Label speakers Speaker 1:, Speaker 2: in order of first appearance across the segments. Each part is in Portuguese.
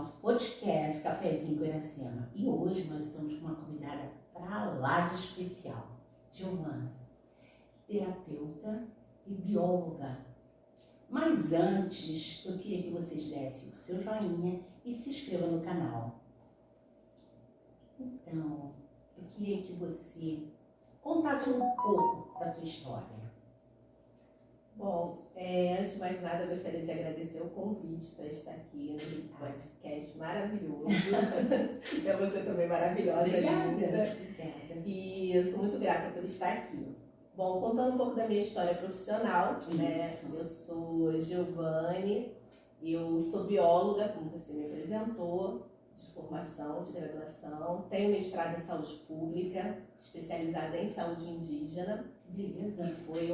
Speaker 1: nosso podcast Cafézinho com Iracema. E hoje nós estamos com uma convidada para lá de especial, Giovana, terapeuta e bióloga. Mas antes, eu queria que vocês dessem o seu joinha e se inscrevam no canal. Então, eu queria que você contasse um pouco da sua história.
Speaker 2: Bom, antes de mais nada, eu gostaria de agradecer o convite para estar aqui nesse podcast maravilhoso. É você também maravilhosa,
Speaker 1: Obrigada.
Speaker 2: linda.
Speaker 1: Obrigada.
Speaker 2: E eu sou muito grata por estar aqui. Bom, contando um pouco da minha história profissional, né? Eu sou Giovane, eu sou bióloga, como você me apresentou, de formação, de graduação. Tenho mestrado em saúde pública, especializada em saúde indígena.
Speaker 1: Beleza.
Speaker 2: Que foi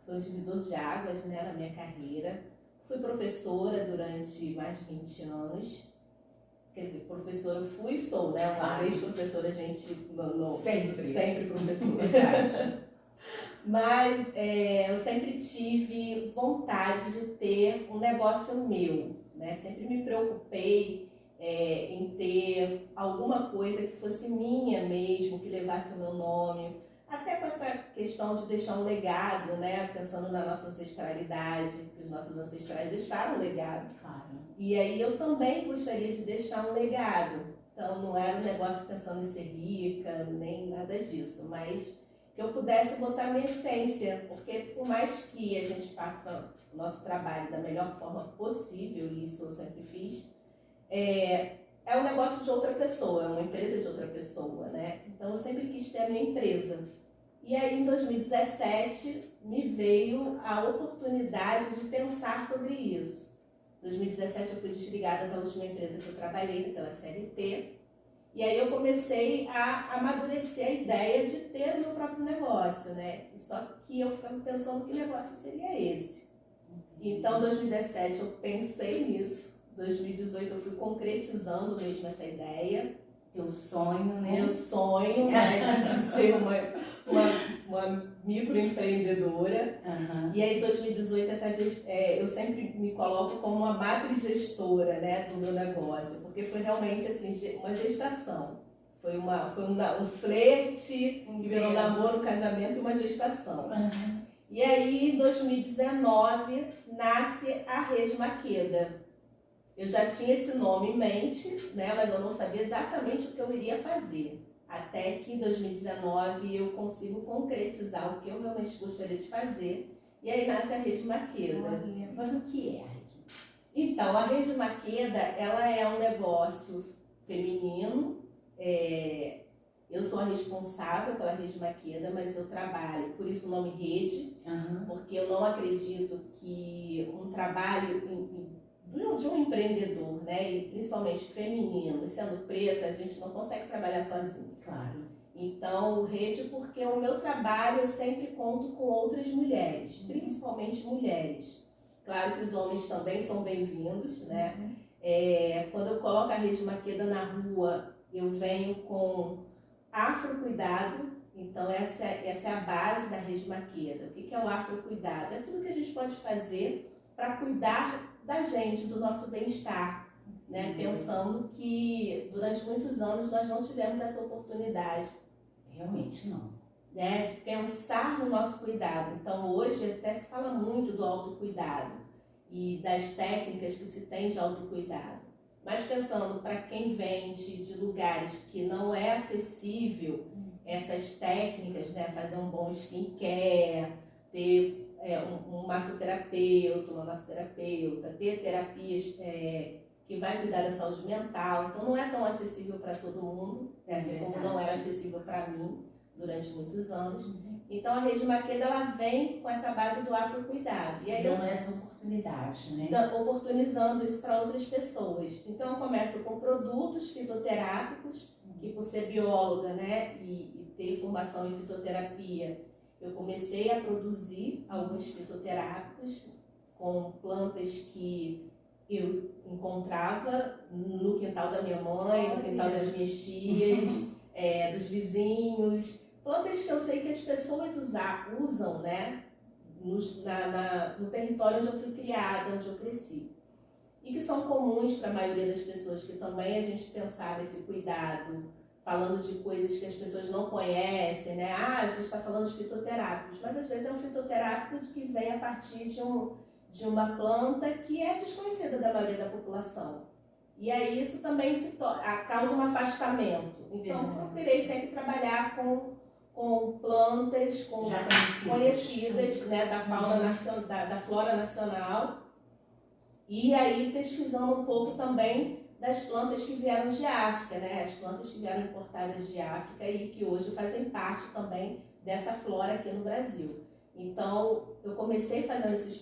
Speaker 2: um divisor de águas, né, na minha carreira. Fui professora durante mais de 20 anos. Quer dizer, professora fui e sou, né? Uma vez professora, a gente não sempre professora. Mas eu sempre tive vontade de ter um negócio meu, né? Sempre me preocupei em ter alguma coisa que fosse minha mesmo, que levasse o meu nome. Até com essa questão de deixar um legado, né? Pensando na nossa ancestralidade, que os nossos ancestrais deixaram um legado.
Speaker 1: Claro.
Speaker 2: E aí eu também gostaria de deixar um legado. Então não era um negócio pensando em ser rica, nem nada disso, mas que eu pudesse botar minha essência, porque por mais que a gente faça o nosso trabalho da melhor forma possível, e isso eu sempre fiz, é um negócio de outra pessoa, é uma empresa de outra pessoa, né? Então eu sempre quis ter a minha empresa. E aí em 2017 me veio a oportunidade de pensar sobre isso. Em 2017 eu fui desligada da última empresa que eu trabalhei, pela CLT, e aí eu comecei a amadurecer a ideia de ter o meu próprio negócio, né? Só que eu ficava pensando que negócio seria esse. Então em 2017 eu pensei nisso, em 2018 eu fui concretizando mesmo essa ideia.
Speaker 1: Teu sonho, né?
Speaker 2: Meu sonho, né, de ser uma microempreendedora.
Speaker 1: Uhum.
Speaker 2: E aí, em 2018, eu sempre me coloco como uma matriz gestora, né, do meu negócio, porque foi realmente assim, uma gestação. Foi um flerte, que virou um namoro, um casamento e uma gestação.
Speaker 1: Uhum.
Speaker 2: E aí, em 2019, nasce a Rede Maqueda. Eu já tinha esse nome em mente, né, mas eu não sabia exatamente o que eu iria fazer. Até que em 2019 eu consigo concretizar o que eu realmente gostaria de fazer. E aí nasce a Rede Maqueda.
Speaker 1: Mas o que é a Rede?
Speaker 2: Então, a Rede Maqueda, ela é um negócio feminino. Eu sou a responsável pela Rede Maqueda, mas eu trabalho, por isso o nome Rede, porque eu não acredito que um trabalho de um empreendedor, né, e principalmente feminino, e sendo preta, a gente não consegue trabalhar sozinho.
Speaker 1: Claro.
Speaker 2: Então, Rede, porque o meu trabalho eu sempre conto com outras mulheres, principalmente mulheres. Claro que os homens também são bem-vindos, né? Quando eu coloco a Rede Maqueda na rua, eu venho com afrocuidado. Então, essa é a base da Rede Maqueda. O que é o afrocuidado? É tudo que a gente pode fazer para cuidar da gente, do nosso bem-estar, né? Pensando que durante muitos anos nós não tivemos essa oportunidade.
Speaker 1: Realmente não.
Speaker 2: Né? De pensar no nosso cuidado. Então hoje até se fala muito do autocuidado e das técnicas que se tem de autocuidado. Mas pensando para quem vem de lugares que não é acessível essas técnicas, né? Fazer um bom skincare, ter um massoterapeuta, uma massoterapeuta, ter terapias que vai cuidar da saúde mental. Então não é tão acessível para todo mundo, né? Assim como não era acessível para mim durante muitos anos. Então a Rede Maqueda, ela vem com essa base do afrocuidado. E aí
Speaker 1: dando essa oportunidade, né?
Speaker 2: Oportunizando isso para outras pessoas. Então eu começo com produtos fitoterápicos, que por ser bióloga, né, e ter formação em fitoterapia, eu comecei a produzir alguns fitoterápicos com plantas que eu encontrava no quintal da minha mãe, no quintal das minhas tias, dos vizinhos. Plantas que eu sei que as pessoas usam, né, no território onde eu fui criada, onde eu cresci. e que são comuns para a maioria das pessoas, que também a gente pensar nesse cuidado, falando de coisas que as pessoas não conhecem, né? A gente está falando de fitoterápicos, mas às vezes é um fitoterápico que vem a partir de uma planta que é desconhecida da maioria da população. E aí isso também causa um afastamento. Então, eu procurei sempre trabalhar com plantas
Speaker 1: Já
Speaker 2: conhecidas, né, da fauna da flora nacional, e aí pesquisando um pouco também das plantas que vieram de África, né, as plantas que vieram importadas de África e que hoje fazem parte também dessa flora aqui no Brasil. Então, eu comecei fazendo esses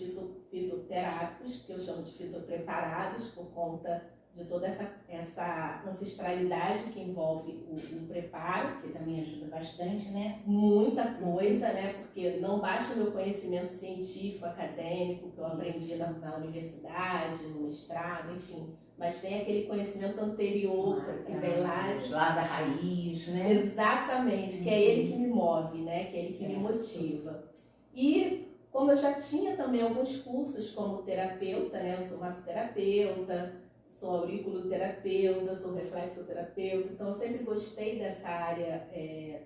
Speaker 2: fitoterápicos, que eu chamo de fitopreparados, por conta de toda essa ancestralidade que envolve o preparo.
Speaker 1: Que também ajuda bastante, né?
Speaker 2: Muita coisa, né? Porque não basta o meu conhecimento científico, acadêmico, que eu aprendi na universidade, no mestrado, enfim. Mas tem aquele conhecimento anterior que vem
Speaker 1: lá da raiz, né?
Speaker 2: Exatamente, que é ele que me move, né? Que é ele que me motiva. E como eu já tinha também alguns cursos como terapeuta, né? Eu sou massoterapeuta, sou auriculoterapeuta, sou reflexoterapeuta, então eu sempre gostei dessa área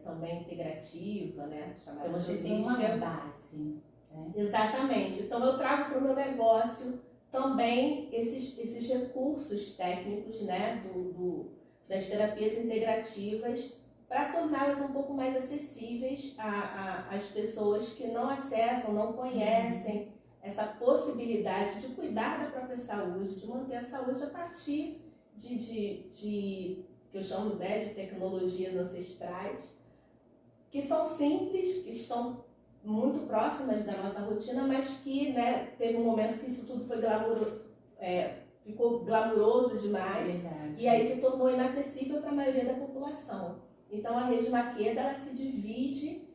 Speaker 2: também integrativa, né? Chamada
Speaker 1: então você tem uma base. Né?
Speaker 2: Exatamente. Então eu trago para o meu negócio também esses recursos técnicos, né? Das terapias integrativas, para torná-las um pouco mais acessíveis às pessoas que não acessam, não conhecem essa possibilidade de cuidar da própria saúde, de manter a saúde a partir que eu chamo, né, de tecnologias ancestrais, que são simples, que estão muito próximas da nossa rotina, mas que, né, teve um momento que isso tudo foi ficou glamuroso demais, e aí se tornou inacessível para a maioria da população. Então a Rede Maqueda, ela se divide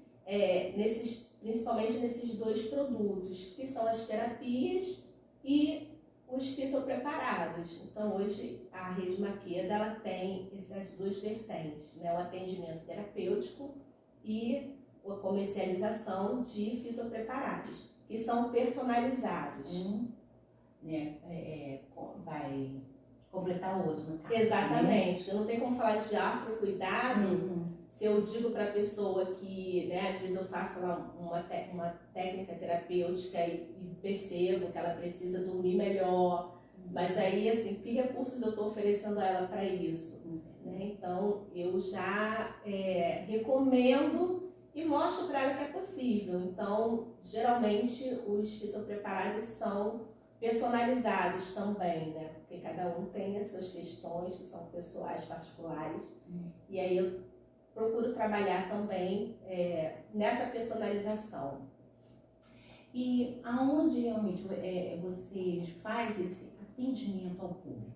Speaker 2: principalmente nesses dois produtos, que são as terapias e os fitopreparados. Então hoje a Rede Maqueda, ela tem essas duas vertentes, né? O atendimento terapêutico e a comercialização de fitopreparados, que são personalizados.
Speaker 1: Vai completar o outro, no caso.
Speaker 2: Exatamente, porque não tem como falar de afrocuidado se eu digo para a pessoa que, né, às vezes eu faço uma técnica terapêutica e percebo que ela precisa dormir melhor, mas aí, assim, que recursos eu estou oferecendo a ela para isso? Né? Então, eu já recomendo e mostro para ela que é possível. Então, geralmente, os fitopreparados são personalizados também, né? Porque cada um tem as suas questões que são pessoais, particulares, e aí eu procuro trabalhar também nessa personalização.
Speaker 1: E aonde realmente você faz esse atendimento ao público?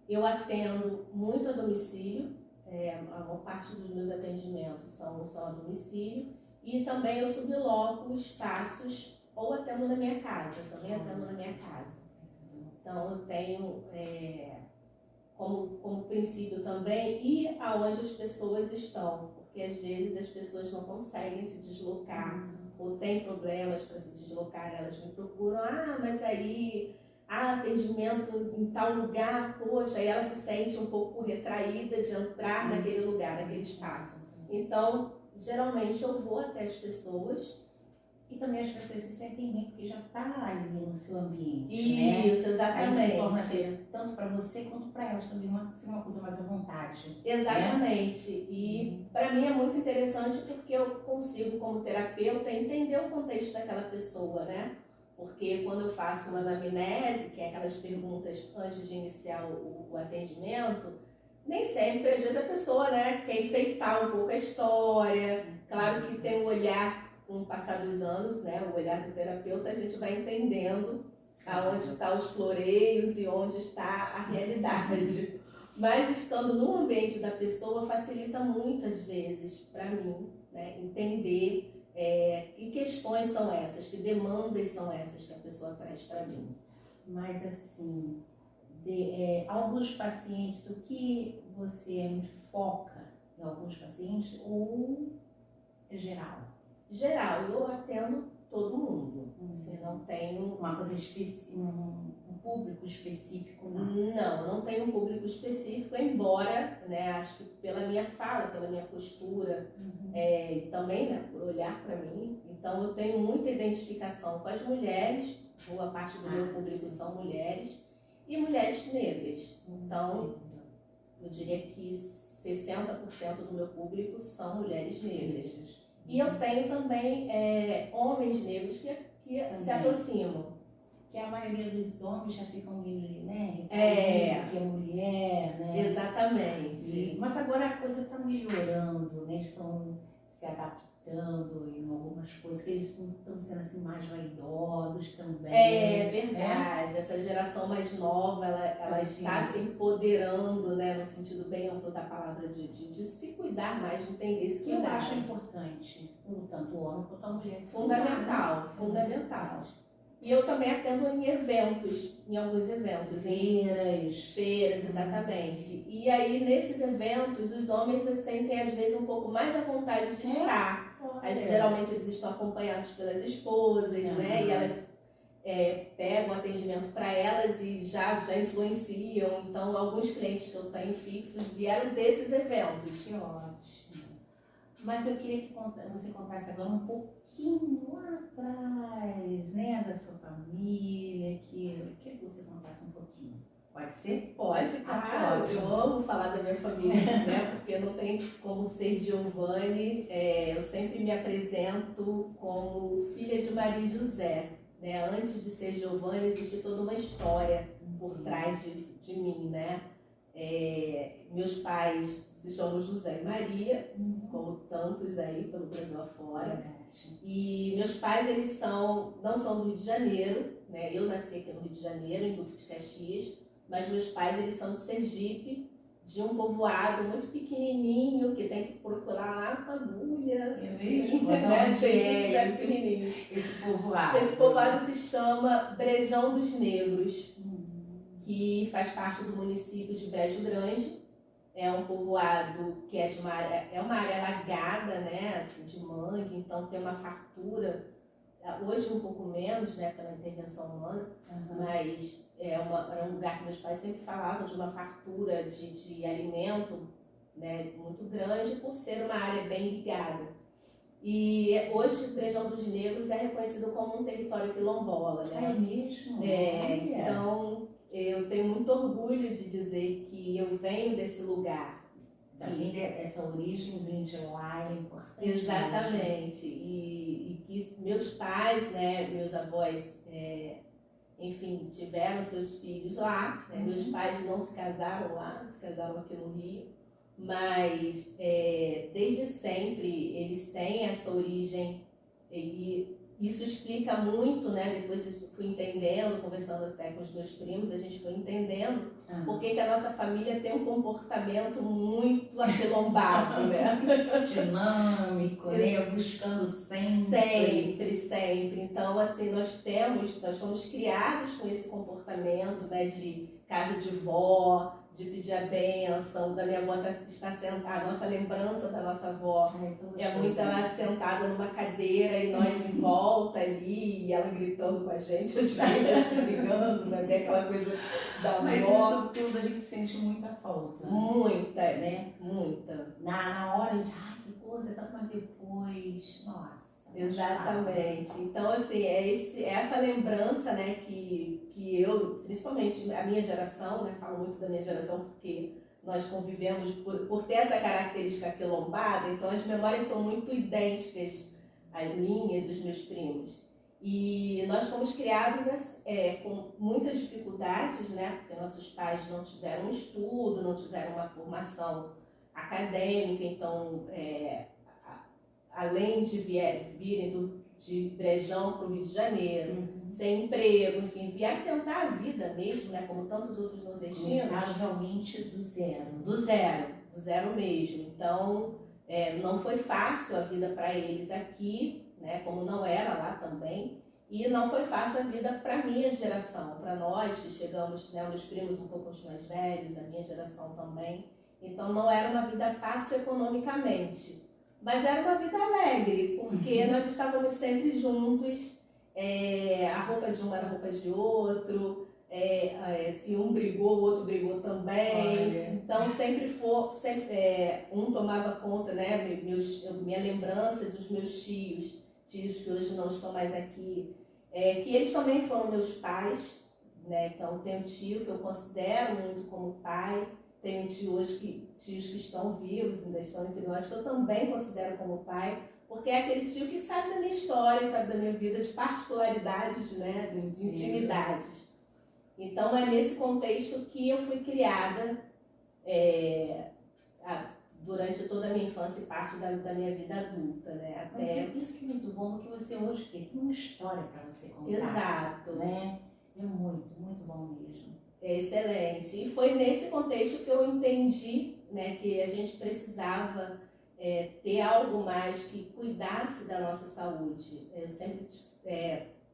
Speaker 2: Eu atendo muito a domicílio, a maior parte dos meus atendimentos são a domicílio, e também eu subloco espaços ou atendo na minha casa, também atendo na minha casa. Então eu tenho como princípio também ir aonde as pessoas estão, porque às vezes as pessoas não conseguem se deslocar ou têm problemas para se deslocar, elas me procuram, mas aí atendimento em tal lugar, poxa, aí ela se sente um pouco retraída de entrar naquele lugar, naquele espaço. Então, geralmente eu vou até as pessoas.
Speaker 1: E também as pessoas se sentem bem, porque já está ali no seu ambiente,
Speaker 2: Isso,
Speaker 1: né?
Speaker 2: exatamente.
Speaker 1: Aí se torna tanto para você quanto para elas também uma coisa mais à vontade.
Speaker 2: Exatamente. Né? E para mim é muito interessante porque eu consigo, como terapeuta, entender o contexto daquela pessoa, né? Porque quando eu faço uma anamnese, que é aquelas perguntas antes de iniciar o atendimento, nem sempre, às vezes a pessoa, né, quer enfeitar um pouco a história. Claro que tem um olhar, com o passar dos anos, né, o olhar do terapeuta, a gente vai entendendo aonde estão os floreios e onde está a realidade. Mas estando no ambiente da pessoa facilita muito, às vezes, para mim, né, entender que questões são essas, que demandas são essas que a pessoa traz para mim.
Speaker 1: Mas, assim, alguns pacientes, o que você foca em alguns pacientes ou é geral?
Speaker 2: Geral, eu atendo todo mundo. Você não tem
Speaker 1: uma coisa específica, um público específico, não?
Speaker 2: Não, eu não tenho um público específico, embora, né, acho que pela minha fala, pela minha postura, e também, né, por olhar para mim, então eu tenho muita identificação com as mulheres, boa parte do meu público são mulheres, e mulheres negras. Então, eu diria que 60% do meu público são mulheres negras. E eu tenho também homens negros que se aproximam.
Speaker 1: Que a maioria dos homens já ficam meio, né?
Speaker 2: Que
Speaker 1: é mulher, né?
Speaker 2: Exatamente.
Speaker 1: Mas agora a coisa está melhorando, né? Estão se adaptando em algumas coisas, que eles estão sendo assim mais vaidosos também.
Speaker 2: É verdade. Essa geração mais nova, ela está se empoderando, né? No sentido bem amplo da palavra, de se cuidar mais, de entender esse cuidado.
Speaker 1: Eu acho importante, tanto o homem quanto a mulher.
Speaker 2: Fundamental. E eu também atendo em eventos, em alguns eventos. Feiras, exatamente. E aí, nesses eventos, os homens se sentem, às vezes, um pouco mais à vontade de estar. Geralmente, eles estão acompanhados pelas esposas, né? E elas pegam atendimento para elas e já influenciam. Então, alguns clientes que eu tenho fixos vieram desses eventos.
Speaker 1: Que ótimo. Mas eu queria que você contasse agora um pouquinho lá atrás, né, da sua família, que você contasse um pouquinho. Pode ser?
Speaker 2: Pode, claro. Eu amo falar da minha família, né, porque não tem como ser Giovanni. Eu sempre me apresento como filha de Maria e José, né. Antes de ser Giovanni, existe toda uma história por trás de mim, né. Meus pais se chamam José e Maria, como tantos aí pelo Brasil afora. E meus pais, eles não são do Rio de Janeiro, né? Eu nasci aqui no Rio de Janeiro, em Duque de Caxias, mas meus pais, eles são de Sergipe, de um povoado muito pequenininho, que tem que procurar lá com agulha.
Speaker 1: Sergipe
Speaker 2: já é pequenininho. Esse povoado se chama Brejão dos Negros, que faz parte do município de Brejo Grande. É um povoado que é uma área alagada, né, assim, de mangue, então tem uma fartura, hoje um pouco menos, né, pela intervenção humana, mas era um lugar que meus pais sempre falavam de uma fartura de alimento, né, muito grande, por ser uma área bem ligada. E hoje o Brejão dos Negros é reconhecido como um território quilombola, né?
Speaker 1: É mesmo?
Speaker 2: Então, eu tenho muito orgulho de dizer que eu venho desse lugar.
Speaker 1: Também essa origem vem de lá, é importante.
Speaker 2: Exatamente. E que meus pais, né, meus avós, enfim, tiveram seus filhos lá. Né? Meus pais não se casaram lá, se casaram aqui no Rio. Mas, desde sempre, eles têm essa origem e isso explica muito, né? Depois eu fui entendendo, conversando até com os meus primos, a gente foi entendendo porque que a nossa família tem um comportamento muito aquilombado, né?
Speaker 1: Dinâmico, né? Buscando sempre.
Speaker 2: Sempre. Então, assim, nós fomos criados com esse comportamento, né? De casa de vó, de pedir a bênção, da minha avó estar sentada, a nossa lembrança da nossa avó muito ela sentada numa cadeira e nós em volta ali, e ela gritando com a gente, os filhos brigando, né? Aquela coisa da avó.
Speaker 1: Mas isso tudo a gente sente muita falta.
Speaker 2: Muita,
Speaker 1: né?
Speaker 2: Muita.
Speaker 1: Na hora de, que coisa, tanto mais depois, nossa.
Speaker 2: Exatamente. Então, assim, essa lembrança, né, que eu, principalmente a minha geração, né, falo muito da minha geração porque nós convivemos por ter essa característica quilombada, então as memórias são muito idênticas à minha e dos meus primos. E nós fomos criados com muitas dificuldades, né, porque nossos pais não tiveram estudo, não tiveram uma formação acadêmica, então, além de virem de Brejão para o Rio de Janeiro, sem emprego, enfim, vieram tentar a vida mesmo, né, como tantos outros nordestinos.
Speaker 1: Começaram realmente do zero.
Speaker 2: Do zero mesmo. Então, não foi fácil a vida para eles aqui, né, como não era lá também, e não foi fácil a vida para a minha geração, para nós que chegamos, né, meus primos um pouco mais velhos, a minha geração também. Então, não era uma vida fácil economicamente. Mas era uma vida alegre, porque nós estávamos sempre juntos, a roupa de um era a roupa de outro, se um brigou, o outro brigou também.
Speaker 1: Olha.
Speaker 2: Então um tomava conta, né? Minha lembrança dos meus tios que hoje não estão mais aqui, que eles também foram meus pais, né? Então tenho um tio que eu considero muito como pai, tenho tios que estão vivos, ainda estão entre nós, que eu também considero como pai, porque é aquele tio que sabe da minha história, sabe da minha vida, de particularidades, né? De intimidades. Então é nesse contexto que eu fui criada durante toda a minha infância e parte da minha vida adulta, né?
Speaker 1: Mas isso que é muito bom, porque você hoje tem uma história para você contar.
Speaker 2: Exato.
Speaker 1: Né? É muito, muito bom mesmo.
Speaker 2: É excelente. E foi nesse contexto que eu entendi, né, que a gente precisava ter algo mais que cuidasse da nossa saúde. Eu sempre,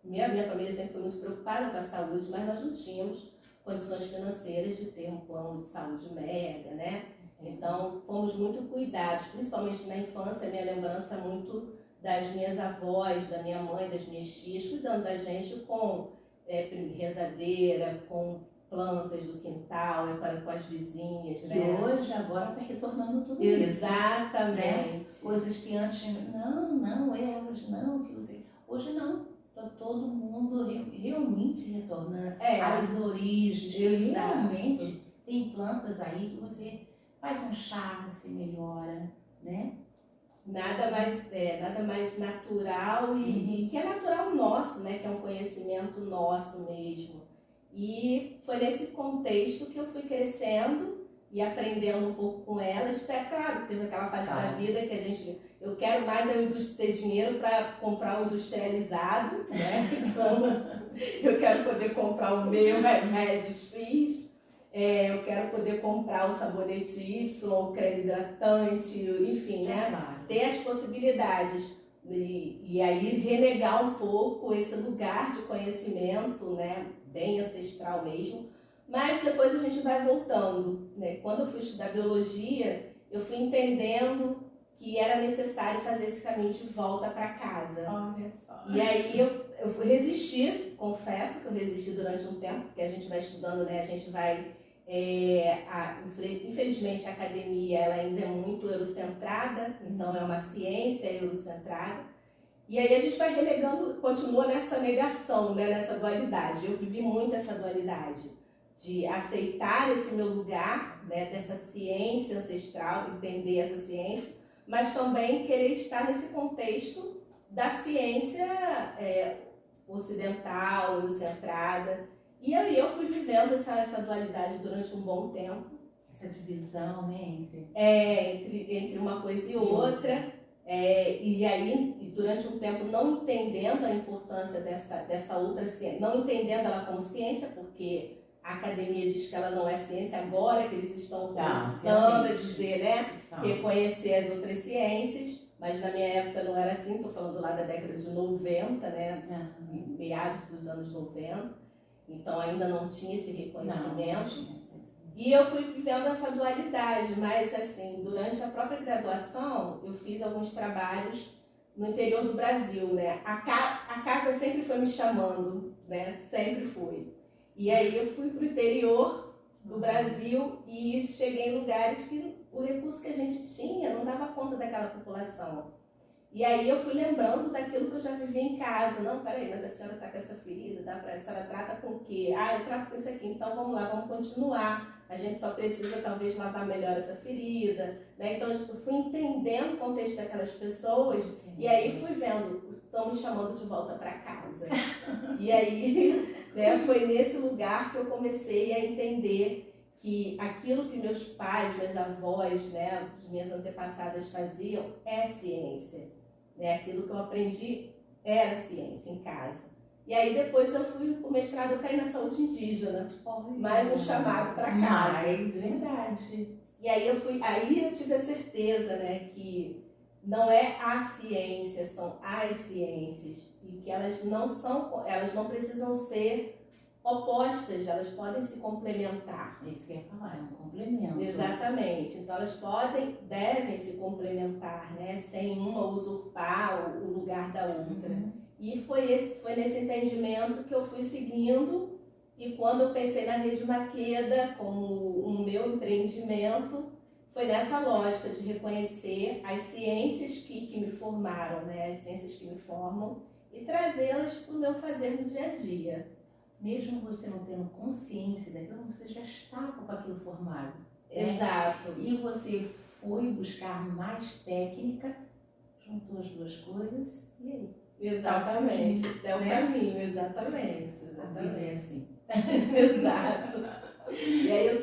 Speaker 2: minha família sempre foi muito preocupada com a saúde, mas nós não tínhamos condições financeiras de ter um plano de saúde mega, né? Então, fomos muito cuidados, principalmente na infância. Minha lembrança é muito das minhas avós, da minha mãe, das minhas tias, cuidando da gente com rezadeira, com plantas do quintal, com as vizinhas, né?
Speaker 1: E hoje, agora, está retornando tudo
Speaker 2: Exatamente.
Speaker 1: isso. Né? Coisas que antes, não, hoje não, que você... Hoje não, está todo mundo realmente retornando às origens. Realmente, tem plantas aí que você faz um chá, você melhora, né?
Speaker 2: Nada mais natural e que é natural nosso, né? Que é um conhecimento nosso mesmo. E foi nesse contexto que eu fui crescendo e aprendendo um pouco com elas. É claro que teve aquela fase da vida que eu quero mais ter dinheiro para comprar um industrializado, né? Então eu quero poder comprar o meu remédio X. Eu quero poder comprar o sabonete Y, o creme hidratante, enfim, né? Ter as possibilidades e aí renegar um pouco esse lugar de conhecimento, né? Bem ancestral mesmo, mas depois a gente vai voltando, né? Quando eu fui estudar biologia, eu fui entendendo que era necessário fazer esse caminho de volta para casa.
Speaker 1: Olha só.
Speaker 2: E aí eu resisti, confesso que eu resisti durante um tempo, porque a gente vai estudando, né? A gente vai... infelizmente a academia ela ainda é muito eurocentrada, então é uma ciência eurocentrada, e aí a gente vai relegando, continua nessa negação, né, nessa dualidade. Eu vivi muito essa dualidade de aceitar esse meu lugar, né, dessa ciência ancestral, entender essa ciência, mas também querer estar nesse contexto da ciência ocidental, eurocentrada. E aí eu fui vivendo essa dualidade durante um bom tempo.
Speaker 1: Essa divisão, né?
Speaker 2: Entre uma coisa e outra. E aí, durante um tempo, não entendendo a importância dessa outra ciência, não entendendo ela como ciência, porque a academia diz que ela não é ciência agora, que eles estão começando a dizer, né? Reconhecer as outras ciências, mas na minha época não era assim, estou falando lá da década de 90, né? Meados dos anos 90. Então ainda não tinha esse reconhecimento. E eu fui vivendo essa dualidade, mas assim, durante a própria graduação, eu fiz alguns trabalhos no interior do Brasil, né? A casa sempre foi me chamando, né? Sempre foi. E aí eu fui para o interior do Brasil e cheguei em lugares que o recurso que a gente tinha não dava conta daquela população. E aí eu fui lembrando daquilo que eu já vivi em casa. Não, peraí, mas a senhora está com essa ferida, a senhora trata com o quê? Eu trato com isso aqui, então vamos lá, vamos continuar. A gente só precisa talvez lavar melhor essa ferida, né? Então eu fui entendendo o contexto daquelas pessoas e aí fui vendo, estão me chamando de volta para casa. E aí, né, foi nesse lugar que eu comecei a entender que aquilo que meus pais, meus avós, né, minhas antepassadas faziam é ciência. Né? Aquilo que eu aprendi era ciência em casa. E aí depois eu fui para o mestrado, eu caí na saúde indígena, mais um chamado para casa.
Speaker 1: Mais verdade.
Speaker 2: E aí eu tive a certeza, né, que não é a ciência, são as ciências e que elas não precisam ser opostas, elas podem se complementar.
Speaker 1: É isso que eu ia falar, é um complemento.
Speaker 2: Exatamente. Então elas devem se complementar, né? Sem uma usurpar o lugar da outra. E foi nesse entendimento que eu fui seguindo E quando eu pensei na Rede Maqueda como um meu empreendimento, foi nessa lógica de reconhecer as ciências que me formaram, né? As ciências que me formam, e trazê-las para o meu fazer no dia a dia.
Speaker 1: Mesmo você não tendo consciência daquilo, você já estava com aquilo formado. Né?
Speaker 2: Exato.
Speaker 1: E você foi buscar mais técnica, juntou as duas coisas e aí?
Speaker 2: Exatamente. É o
Speaker 1: né?
Speaker 2: caminho, exatamente.
Speaker 1: A vida é assim.
Speaker 2: Exato. E aí eu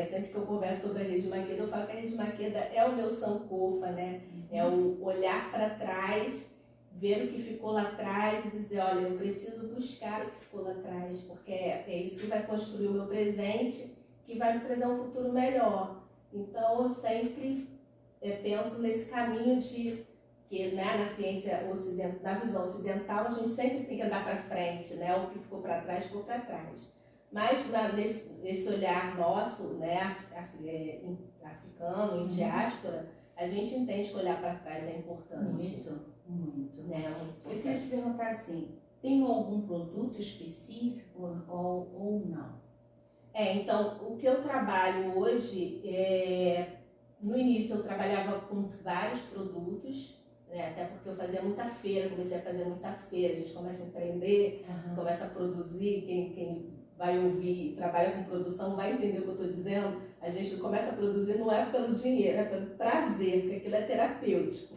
Speaker 2: sempre que eu converso sobre a Rede Maqueda, eu falo que a Rede Maqueda é o meu Sankofa, né? É o olhar para trás, ver o que ficou lá atrás e dizer, olha, eu preciso buscar o que ficou lá atrás, porque é isso que vai construir o meu presente, que vai me trazer um futuro melhor. Então eu sempre penso nesse caminho de que, né, na ciência ocidental, na visão ocidental, a gente sempre tem que andar para frente, né? O que ficou para trás, ficou para trás. Mas nesse olhar nosso, né, africano, em diáspora, a gente entende que olhar para trás é importante.
Speaker 1: Muito.
Speaker 2: Né?
Speaker 1: Eu queria te perguntar assim, tem algum produto específico ou não?
Speaker 2: Então, o que eu trabalho hoje, no início eu trabalhava com vários produtos, né? Até porque eu fazia muita feira, comecei a fazer muita feira, a gente começa a empreender, começa a produzir, quem vai ouvir e trabalha com produção vai entender o que eu estou dizendo. A gente começa a produzir não é pelo dinheiro, é pelo prazer, porque aquilo é terapêutico.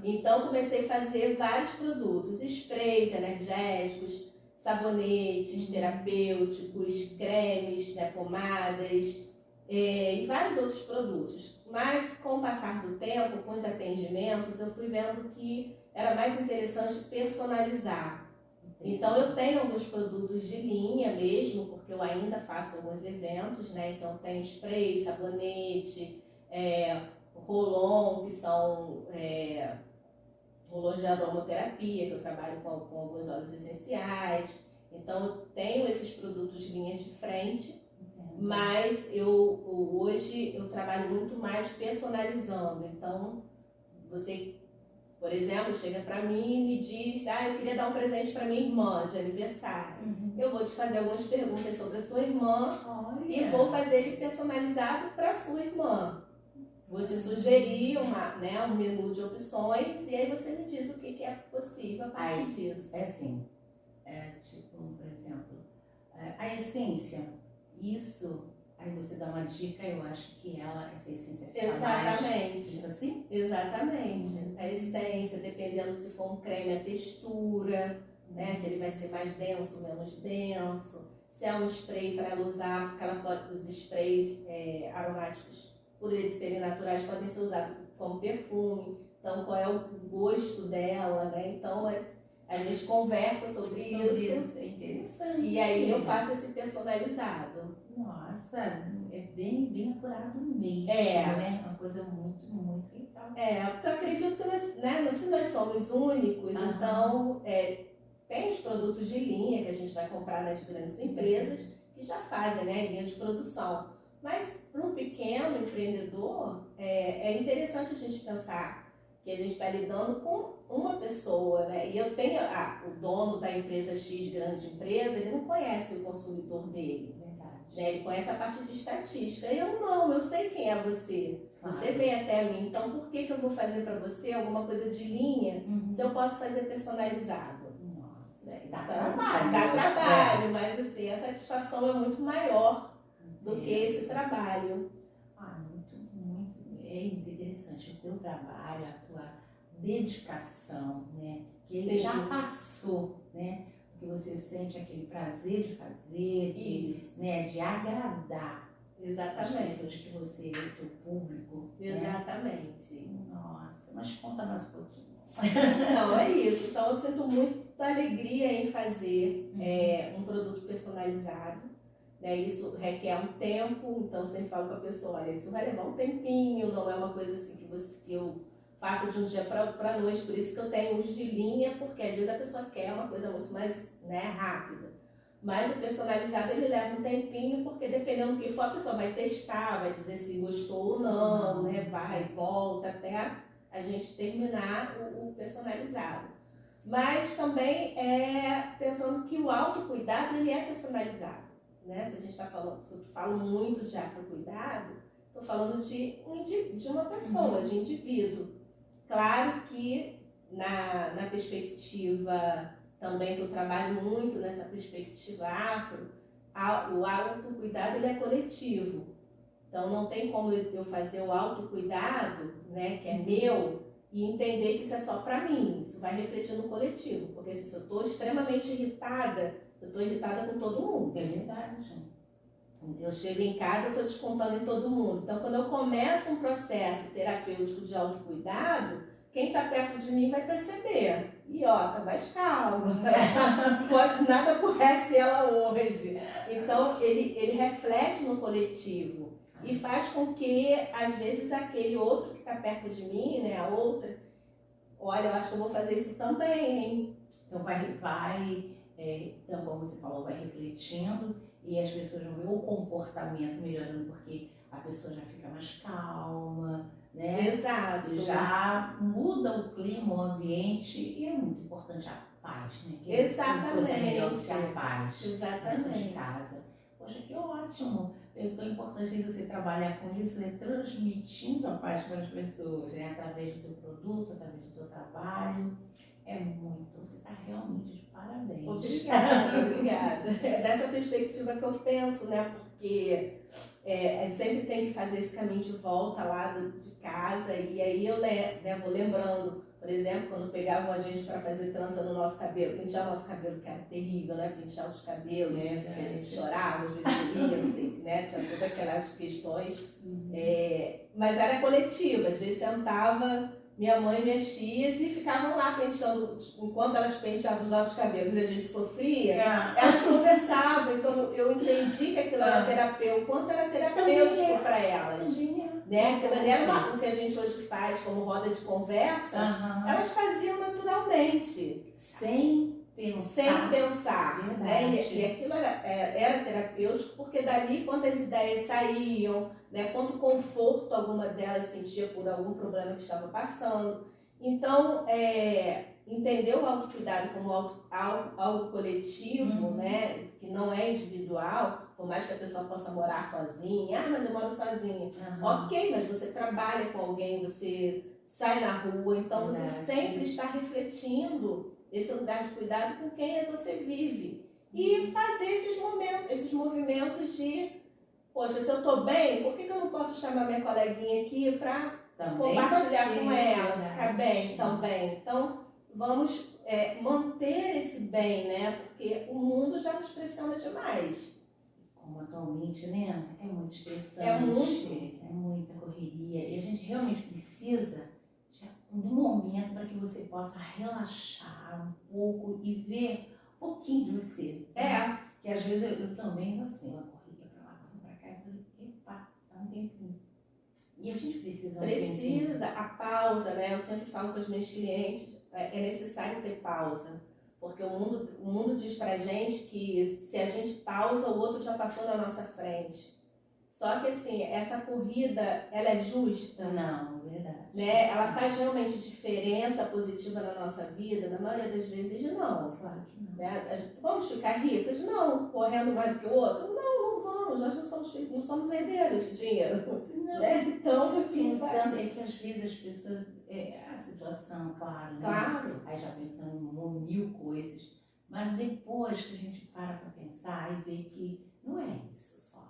Speaker 2: Então comecei a fazer vários produtos, sprays energéticos, sabonetes terapêuticos, cremes, né, pomadas e vários outros produtos. Mas com o passar do tempo, com os atendimentos, eu fui vendo que era mais interessante personalizar. Então eu tenho alguns produtos de linha mesmo, porque eu ainda faço alguns eventos, né? Então tem spray, sabonete, rolon, que são rolões de aromaterapia, que eu trabalho com alguns óleos essenciais. Então eu tenho esses produtos de linha de frente, mas hoje eu trabalho muito mais personalizando. Então você, por exemplo, chega para mim e me diz, eu queria dar um presente para minha irmã de aniversário. Eu vou te fazer algumas perguntas sobre a sua irmã. E vou fazer ele personalizado para a sua irmã. Vou te sugerir um menu de opções e aí você me diz o que é possível a partir disso.
Speaker 1: É assim, tipo, por exemplo, a essência, isso, aí você dá uma dica, eu acho que essa essência fica
Speaker 2: Exatamente.
Speaker 1: Mais, isso assim?
Speaker 2: Exatamente. A essência, dependendo se for um creme, a textura, né? Se ele vai ser mais denso, menos denso, se é um spray para ela usar, porque os sprays aromáticos, por eles serem naturais, podem ser usados como perfume. Então, qual é o gosto dela, né? Então, a gente conversa sobre isso.
Speaker 1: É interessante.
Speaker 2: E aí eu faço esse personalizado.
Speaker 1: Nossa, é bem apurado mesmo, né? Uma coisa muito, muito legal.
Speaker 2: Porque eu acredito que nós somos únicos, então tem os produtos de linha que a gente vai comprar nas grandes empresas que já fazem, né, linha de produção. Mas para um pequeno empreendedor, é interessante a gente pensar que a gente está lidando com uma pessoa, né? E eu tenho o dono da empresa X, grande empresa, ele não conhece o consumidor dele. Né? Ele conhece a parte de estatística. Eu sei quem é você. Claro. Você vem até mim, então por que eu vou fazer para você alguma coisa de linha se eu posso fazer personalizado?
Speaker 1: Nossa,
Speaker 2: dá trabalho, mas assim, a satisfação é muito maior do que esse trabalho.
Speaker 1: Muito interessante o teu trabalho, a tua dedicação, né? Que ele já passou, né? Que você sente aquele prazer de fazer, de agradar
Speaker 2: Exatamente.
Speaker 1: as pessoas que você, o teu público.
Speaker 2: Exatamente.
Speaker 1: Né? Nossa, mas conta mais um pouquinho.
Speaker 2: Então, é isso. Então, eu sinto muita alegria em fazer um produto personalizado. Né? Isso requer um tempo, então eu sempre falo com a pessoa, olha, isso vai levar um tempinho, não é uma coisa assim que eu faço de um dia para noite, por isso que eu tenho os de linha, porque às vezes a pessoa quer uma coisa muito mais rápida. Mas o personalizado ele leva um tempinho, porque dependendo do que for, a pessoa vai testar, vai dizer se gostou ou não, né? Vai e volta até a gente terminar o personalizado. Mas também pensando que o autocuidado ele é personalizado, né? Se a gente está falando, se eu falo muito de afrocuidado, estou falando de uma pessoa, de indivíduo. Claro que na perspectiva também que eu trabalho muito nessa perspectiva afro, o autocuidado ele é coletivo. Então não tem como eu fazer o autocuidado, né, que é meu, e entender que isso é só para mim. Isso vai refletir no coletivo, porque se eu estou extremamente irritada, eu estou irritada com todo mundo.
Speaker 1: É verdade.
Speaker 2: Eu chego em casa, eu estou descontando em todo mundo. Então, quando eu começo um processo terapêutico de autocuidado, quem está perto de mim vai perceber. E ó, tá mais calma, nada aborrece ela hoje. Então, ele reflete no coletivo e faz com que, às vezes, aquele outro que está perto de mim, né, a outra, olha, eu acho que eu vou fazer isso também, hein?
Speaker 1: Então então, como você falou, vai refletindo e as pessoas vão ver o comportamento melhorando, porque a pessoa já fica mais calma, né?
Speaker 2: Exato.
Speaker 1: Já muda o clima, o ambiente, e é muito importante a paz, né? Que
Speaker 2: Exatamente.
Speaker 1: coisa melhor do que a paz
Speaker 2: Exatamente.
Speaker 1: dentro de casa. Poxa, que ótimo! É tão importante você trabalhar com isso, né? Transmitindo a paz para as pessoas, né? Através do teu produto, através do teu trabalho. É muito, você está realmente de parabéns.
Speaker 2: Obrigada. É dessa perspectiva que eu penso, né? Porque sempre tem que fazer esse caminho de volta lá de casa, e aí eu vou lembrando, por exemplo, quando pegavam a gente para fazer trança no nosso cabelo, pentear o nosso cabelo, que era terrível, né? Pentear os cabelos, que a gente chorava, às vezes doía, não sei, né? Tinha todas aquelas questões, mas era coletiva, às vezes sentava minha mãe e minhas tias e ficavam lá penteando, enquanto elas penteavam os nossos cabelos e a gente sofria, elas conversavam, então eu entendi que aquilo era terapêutico, quanto era terapêutico para elas. Né? Aquilo ali era o que a gente hoje faz como roda de conversa, elas faziam naturalmente.
Speaker 1: Sem pensar.
Speaker 2: Né? E aquilo era terapêutico, porque dali quantas ideias saíam, né? Quanto conforto alguma delas sentia por algum problema que estava passando. Então, entender o autocuidado como algo coletivo, né? Que não é individual, por mais que a pessoa possa morar sozinha. Mas eu moro sozinha. Ok, mas você trabalha com alguém, você sai na rua, então você sempre está refletindo esse lugar de cuidado com quem você vive. E fazer esses movimentos de, poxa, se eu estou bem, por que eu não posso chamar minha coleguinha aqui para compartilhar com ela, ficar bem também? Então, vamos manter esse bem, né? Porque o mundo já nos pressiona demais.
Speaker 1: Como atualmente, né? É muito estressante.
Speaker 2: É
Speaker 1: muita correria. E a gente realmente precisa um momento para que você possa relaxar um pouco e ver um pouquinho de você. Que às vezes eu também, assim, uma corrida para lá, para cá, e falei, epa, dá um tempinho. E a gente precisa
Speaker 2: a pausa, né? Eu sempre falo com os meus clientes, é necessário ter pausa. Porque o mundo diz pra gente que se a gente pausa, o outro já passou na nossa frente. Só que assim, essa corrida, ela é justa?
Speaker 1: Não, verdade.
Speaker 2: Né? Ela faz realmente diferença positiva na nossa vida? Na maioria das vezes, não.
Speaker 1: Claro que não.
Speaker 2: Né? Vamos ficar ricas? Não. Correndo mais do que o outro? Não vamos. Nós não somos herdeiros de dinheiro.
Speaker 1: Não.
Speaker 2: Né? Então, assim,
Speaker 1: pensando é que às vezes as pessoas, a situação, claro, né?
Speaker 2: Claro.
Speaker 1: Aí já pensando em mil coisas, mas depois que a gente para pensar e vê que não é isso só.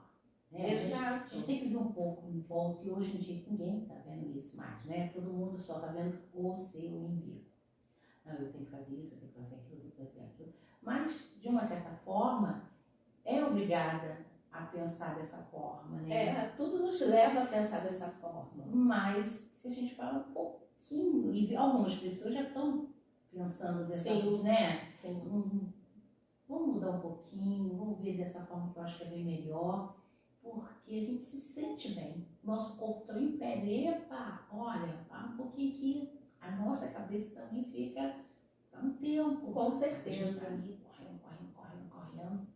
Speaker 1: Né?
Speaker 2: Exato.
Speaker 1: A gente tem que ver um pouco em volta, e hoje em dia ninguém está vendo isso mais, né? Todo mundo só está vendo o seu umbigo. Não, eu tenho que fazer isso, eu tenho que fazer aquilo, eu tenho que fazer aquilo. Mas, de uma certa forma, é obrigada a pensar dessa forma, né?
Speaker 2: Tudo nos leva a pensar dessa forma.
Speaker 1: Mas, se a gente fala um pouquinho, e algumas pessoas já estão pensando dessa forma, né?
Speaker 2: Sim.
Speaker 1: Vamos mudar um pouquinho, vamos ver dessa forma que eu acho que é bem melhor, porque a gente se sente bem. Nosso corpo também pede, epa, olha, para um pouquinho aqui, a nossa cabeça também fica um tempo.
Speaker 2: Com certeza.
Speaker 1: A gente tá ali correndo,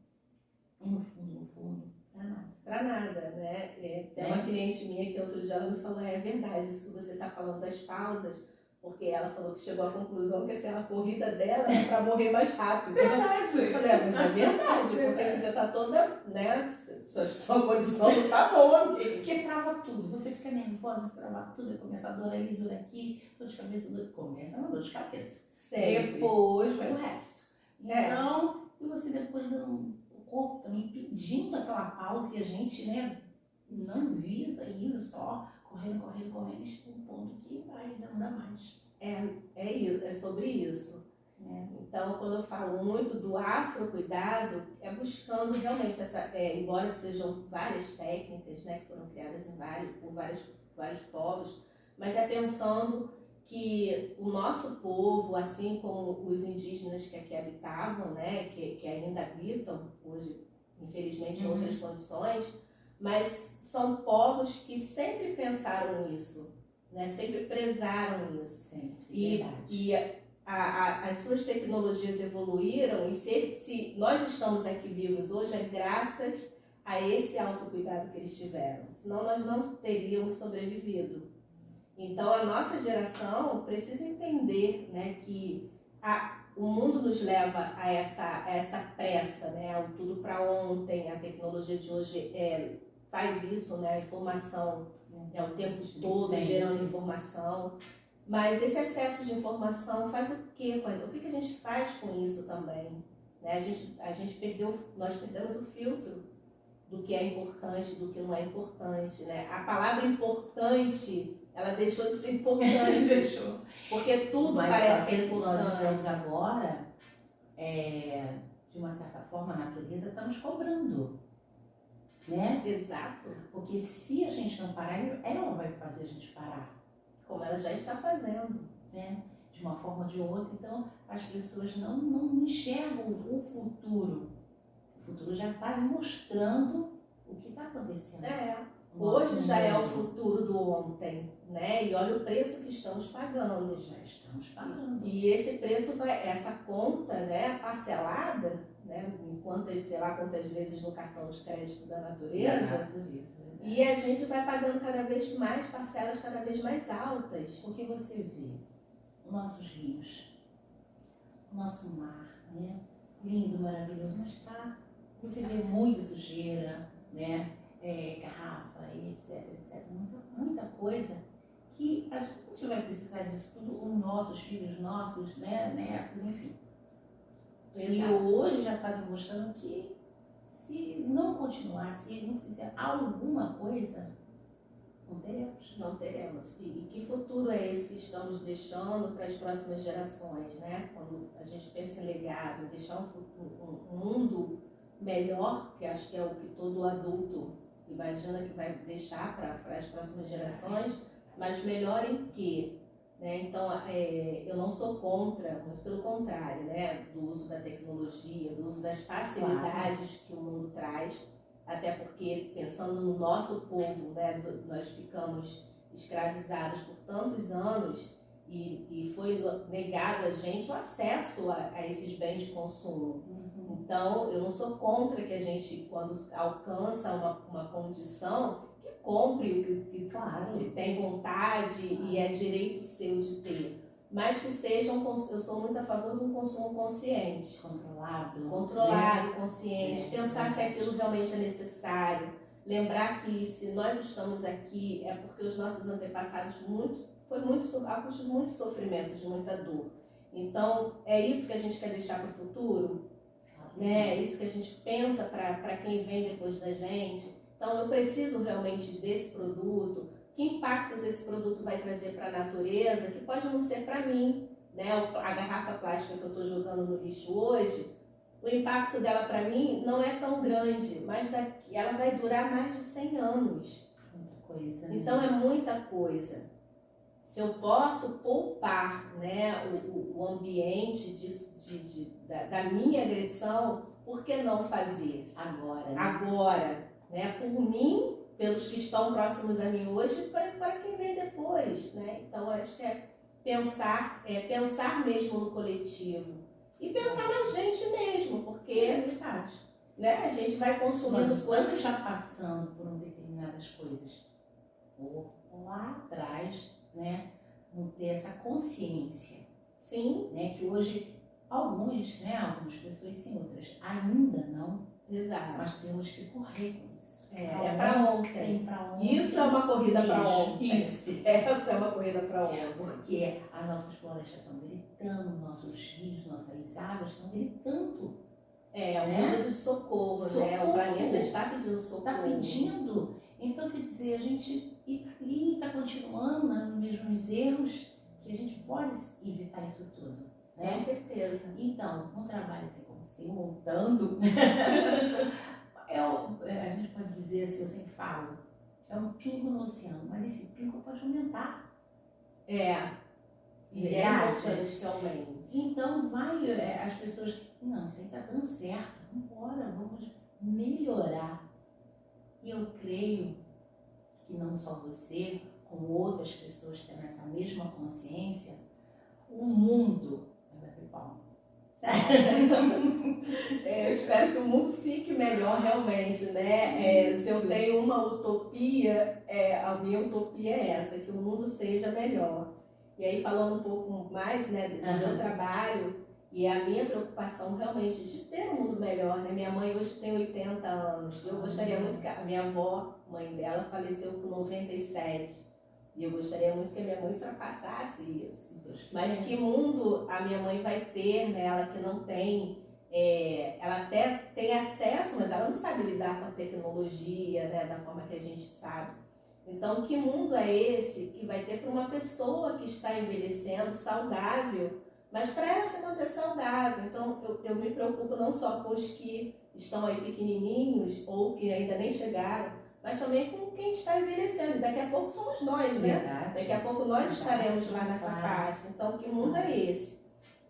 Speaker 1: e no fundo,
Speaker 2: Pra nada, né? Tem uma cliente minha que outro dia ela me falou, é verdade, isso que você está falando das pausas, Porque ela falou que chegou à conclusão que assim, a corrida dela é para morrer mais rápido.
Speaker 1: Verdade.
Speaker 2: Eu falei, mas é verdade, porque se você tá toda, né, sua condição não tá boa mesmo.
Speaker 1: Porque trava tudo. Você fica nervosa, trava tudo, aí começa a dor ali, dor aqui, dor de cabeça, começa uma dor de cabeça.
Speaker 2: Sempre.
Speaker 1: Depois vai o resto.
Speaker 2: É.
Speaker 1: Então, e você depois dando o corpo também pedindo aquela pausa que a gente, né, não visa isso, só correndo, chega um ponto que vai não dá mais.
Speaker 2: É sobre isso. Então, quando eu falo muito do afrocuidado, é buscando realmente embora sejam várias técnicas, né, que foram criadas por vários povos, mas é pensando que o nosso povo, assim como os indígenas que aqui habitavam, né, que ainda habitam hoje, infelizmente, em outras condições, mas são povos que sempre pensaram nisso, né, sempre prezaram isso. E as suas tecnologias evoluíram, e se nós estamos aqui vivos hoje é graças a esse autocuidado que eles tiveram, senão nós não teríamos sobrevivido. Então a nossa geração precisa entender, né, que o mundo nos leva a essa pressa, né, o tudo para ontem, a tecnologia de hoje faz isso, né, a informação o tempo todo gerando informação. Mas esse excesso de informação faz o quê? O que a gente faz com isso também? Né? Nós perdemos o filtro do que é importante, do que não é importante. Né? A palavra importante, ela deixou de ser importante.
Speaker 1: Deixou.
Speaker 2: Porque tudo
Speaker 1: mas
Speaker 2: parece que é importante.
Speaker 1: Nós estamos agora, de uma certa forma, a natureza está nos cobrando. Né?
Speaker 2: Exato.
Speaker 1: Porque se a gente não parar, ela vai fazer a gente parar.
Speaker 2: Como ela já está fazendo,
Speaker 1: né? De uma forma ou de outra. Então, as pessoas não enxergam o futuro. O futuro já está mostrando o que está acontecendo.
Speaker 2: Hoje já é o futuro do ontem, né? E olha o preço que estamos pagando.
Speaker 1: Já estamos pagando.
Speaker 2: E esse preço essa conta, né, parcelada, né, em sei lá quantas vezes no cartão de crédito da natureza. E a gente vai pagando cada vez mais parcelas cada vez mais altas.
Speaker 1: Porque você vê os nossos rios, o nosso mar, né? Lindo, maravilhoso, mas você vê muita sujeira, né? Garrafa, etc. Muita coisa que a gente vai precisar disso tudo, os nossos filhos, nossos, né, netos, enfim. Exato. E hoje já está demonstrando que se não continuar, se ele não fizer alguma coisa, não teremos.
Speaker 2: Não teremos. E que futuro é esse que estamos deixando para as próximas gerações, né? Quando a gente pensa em legado, deixar um mundo melhor, que acho que é o que todo adulto imagina que vai deixar para as próximas gerações, mas melhor em quê? Né? Então, eu não sou contra, muito pelo contrário, né? Do uso da tecnologia, do uso das facilidades que o mundo traz, até porque, pensando no nosso povo, né, nós ficamos escravizados por tantos anos e foi negado a gente o acesso a esses bens de consumo. Então, eu não sou contra que a gente, quando alcança uma condição, que compre o que se tem vontade e é direito seu de ter. Mas que seja eu sou muito a favor de um consumo consciente. Controlado, consciente. Pensar se aquilo realmente é necessário. Lembrar que se nós estamos aqui é porque os nossos antepassados a custo de muito sofrimento, de muita dor. Então, é isso que a gente quer deixar para o futuro? Né? É isso que a gente pensa para quem vem depois da gente. Então, eu preciso realmente desse produto. Que impactos esse produto vai trazer para a natureza, que pode não ser para mim, né? A garrafa plástica que eu estou jogando no lixo hoje, o impacto dela para mim não é tão grande, mas ela vai durar mais de 100 anos.
Speaker 1: Muita coisa.
Speaker 2: Então é muita coisa. Se eu posso poupar, né, o ambiente da minha agressão, por que não fazer?
Speaker 1: Agora. Né?
Speaker 2: Agora, né? Por mim, pelos que estão próximos a mim hoje, para quem vem depois, né? Então, acho que pensar mesmo no coletivo e pensar na gente mesmo, porque né, a gente vai consumindo coisas.
Speaker 1: Está passando por determinadas coisas. Lá atrás, né? vão ter essa consciência,
Speaker 2: Sim,
Speaker 1: né? Que hoje algumas pessoas sim, outras ainda não,
Speaker 2: exato.
Speaker 1: mas temos que correr com isso.
Speaker 2: É para ontem.
Speaker 1: Tem para ontem.
Speaker 2: Isso é uma corrida para
Speaker 1: Mesmo,
Speaker 2: ontem.
Speaker 1: isso.
Speaker 2: Essa é uma corrida para ontem.
Speaker 1: Porque as nossas florestas estão gritando, nossos rios, nossas águas estão gritando.
Speaker 2: É um
Speaker 1: Né?
Speaker 2: pedido de socorro, né?
Speaker 1: Socorro.
Speaker 2: O planeta está pedindo socorro.
Speaker 1: Está pedindo. Então, quer dizer, a gente está continuando nos mesmos erros, que a gente pode evitar isso tudo. Né?
Speaker 2: Com certeza.
Speaker 1: Então, um trabalho assim como assim, montando, a gente pode dizer assim, eu sempre falo, é um pingo no oceano, mas esse pingo pode aumentar.
Speaker 2: E é importante que aumente.
Speaker 1: Então, as pessoas, não, isso aí está dando certo, vamos embora, vamos melhorar. E eu creio que não só você, como outras pessoas tendo essa mesma consciência, o mundo vai bater palma.
Speaker 2: Eu espero que o mundo fique melhor realmente, né? Se eu tenho uma utopia, a minha utopia é essa, que o mundo seja melhor. E aí falando um pouco mais, né, do meu trabalho e a minha preocupação realmente de ter um mundo melhor, né? Minha mãe hoje tem 80 anos, eu gostaria muito que a minha avó, mãe dela, faleceu com 97. E eu gostaria muito que a minha mãe ultrapassasse isso. Mas que mundo a minha mãe vai ter, né? Ela que não tem, ela até tem acesso, mas ela não sabe lidar com a tecnologia, né? Da forma que a gente sabe. Então, que mundo é esse que vai ter para uma pessoa que está envelhecendo, saudável, mas para ela se manter saudável? Então, eu me preocupo não só com os que estão aí pequenininhos ou que ainda nem chegaram, mas também com quem está envelhecendo. Daqui a pouco somos nós, né?
Speaker 1: Verdade.
Speaker 2: Daqui a pouco nós estaremos lá nessa faixa. Então, que mundo é esse?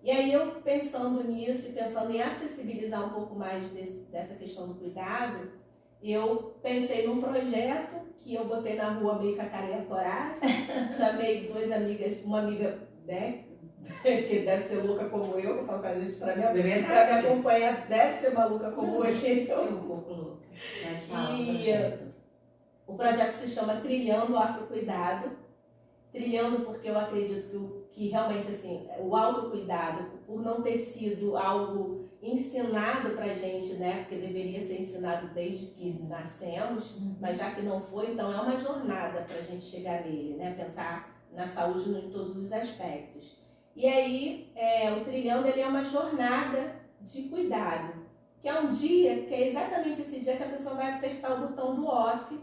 Speaker 2: E aí, eu pensando nisso e pensando em acessibilizar um pouco mais dessa questão do cuidado, eu pensei num projeto que eu botei na rua meio com a cara e a coragem. Chamei duas amigas, uma amiga, né, que deve ser louca como eu falo com a gente, para me acompanhar, deve ser maluca como eu.
Speaker 1: Então, um pouco louca. Mas fala,
Speaker 2: o projeto se chama Trilhando o Afrocuidado. Trilhando porque eu acredito que realmente assim, o autocuidado, por não ter sido algo ensinado pra gente, né? Porque deveria ser ensinado desde que nascemos, mas já que não foi, então é uma jornada pra gente chegar nele, né? Pensar na saúde em todos os aspectos. E aí, o Trilhando, ele é uma jornada de cuidado, que é um dia, que é exatamente esse dia que a pessoa vai apertar o botão do off,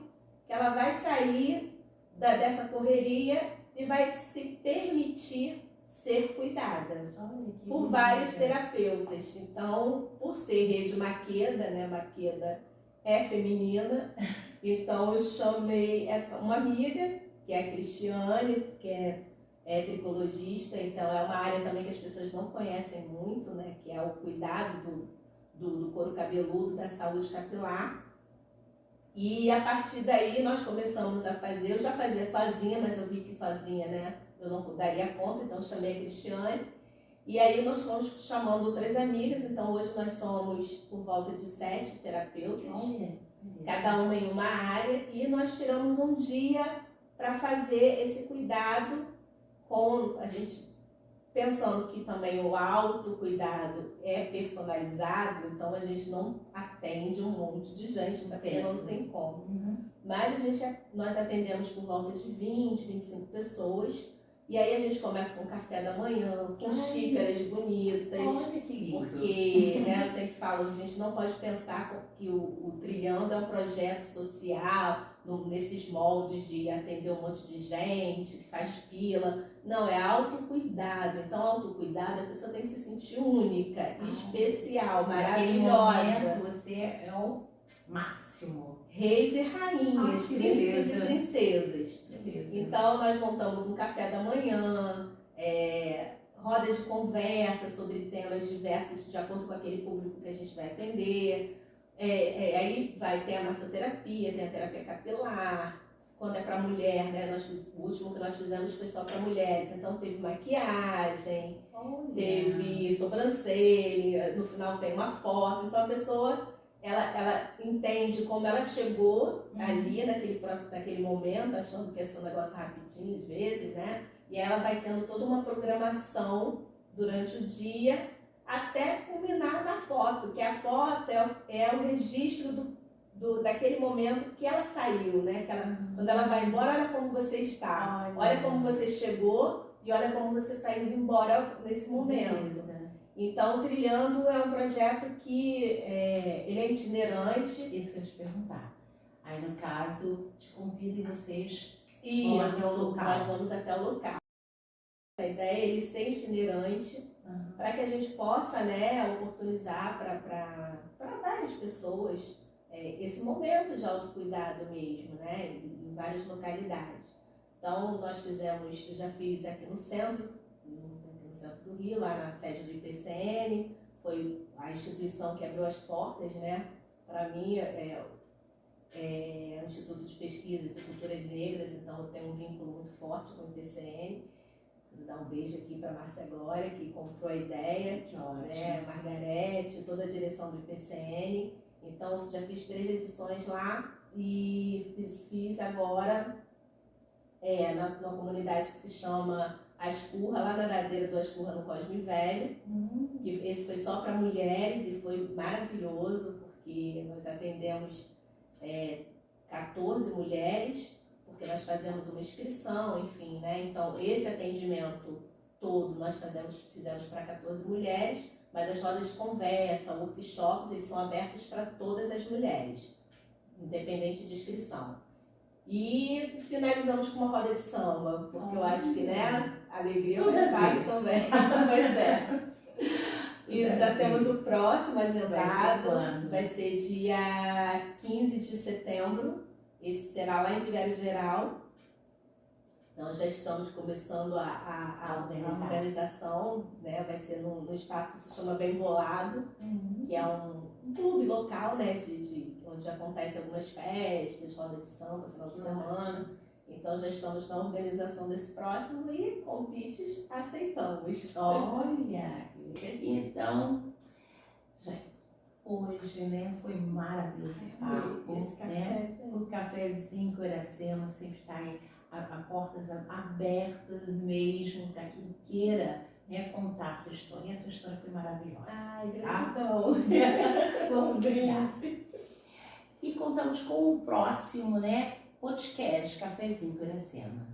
Speaker 2: que ela vai sair dessa correria e vai se permitir ser cuidada por vários terapeutas. Então, por ser Rede Maqueda, né? Maqueda é feminina, então eu chamei uma amiga, que é a Cristiane, que é tricologista, então é uma área também que as pessoas não conhecem muito, né? Que é o cuidado do couro cabeludo, da saúde capilar. E a partir daí nós começamos a fazer, eu já fazia sozinha, mas eu vi que sozinha, né, eu não daria conta, então chamei a Cristiane. E aí nós fomos chamando outras amigas, então hoje nós somos por volta de 7 terapeutas, cada uma em uma área, e nós tiramos um dia para fazer esse cuidado com a gente, pensando que também o autocuidado é personalizado, então a gente não atende um monte de gente, porque não tem como. Mas nós atendemos por volta de 20, 25 pessoas, e aí a gente começa com café da manhã, com xícaras bonitas.
Speaker 1: Olha que lindo.
Speaker 2: Porque, né, eu sempre falo, a gente não pode pensar que o Trilhando é um projeto social, nesses moldes de atender um monte de gente, que faz fila. Não, é autocuidado. Então, autocuidado, a pessoa tem que se sentir única, especial, maravilhosa.
Speaker 1: Naquele momento, você é o máximo.
Speaker 2: Reis e rainhas, príncipes e princesas.
Speaker 1: Beleza.
Speaker 2: Então, nós montamos um café da manhã, rodas de conversa sobre temas diversos de acordo com aquele público que a gente vai atender. Aí vai ter a massoterapia, tem a terapia capilar. Quando é para mulher, né? O último que nós fizemos foi só para mulheres. Então teve maquiagem, teve sobrancelha, no final tem uma foto. Então a pessoa ela entende como ela chegou ali naquele momento, achando que ia ser um negócio rapidinho, às vezes, né? E ela vai tendo toda uma programação durante o dia até culminar na foto, que a foto é o registro daquele momento que ela saiu, né? Quando ela vai embora, olha como você está, olha como você chegou e olha como você está indo embora nesse momento. Então, o Trilhando é um projeto que ele é itinerante.
Speaker 1: Isso que eu ia te perguntar. Aí, no caso, te convido e vocês
Speaker 2: Vão
Speaker 1: até o local.
Speaker 2: Nós vamos até o local. A ideia é ele ser itinerante para que a gente possa, né, oportunizar para várias pessoas esse momento de autocuidado mesmo, né, em várias localidades. Então, eu já fiz aqui no centro do Rio, lá na sede do IPCN, foi a instituição que abriu as portas, né, para mim, o Instituto de Pesquisas e Culturas Negras, então eu tenho um vínculo muito forte com o IPCN. Vou dar um beijo aqui para a Márcia Glória, que comprou a ideia,
Speaker 1: Que ótimo.
Speaker 2: Margarete, toda a direção do IPCN. Então, já fiz 3 edições lá e fiz agora numa comunidade que se chama Ascurra, lá na ladeira do Ascurra, no Cosme Velho. Que esse foi só para mulheres e foi maravilhoso, porque nós atendemos 14 mulheres, porque nós fazemos uma inscrição, enfim, né? Então, esse atendimento todo nós fizemos para 14 mulheres, mas as rodas de conversa, workshops, eles são abertos para todas as mulheres, independente de inscrição. E finalizamos com uma roda de samba, porque eu acho que, né, a alegria faz parte também. Pois é. E já temos o próximo agendado, vai ser dia 15 de setembro, esse será lá em Vigário Geral. Então já estamos começando a organização, né? Vai ser num espaço que se chama Bem Bolado, que é um clube local, né? Onde acontecem algumas festas, roda de samba, final de semana. Então já estamos na organização desse próximo e convites aceitamos.
Speaker 1: Olha, então, hoje, né, foi maravilhoso esse papo,
Speaker 2: Esse café,
Speaker 1: né?
Speaker 2: gente.
Speaker 1: O cafezinho com Iracema sempre está aí, a portas abertas mesmo para quem queira, né, contar a sua história. E a tua história foi maravilhosa.
Speaker 2: Ai, gratidão.
Speaker 1: Obrigada. E contamos com o próximo, né, podcast Cafezinho com Iracema.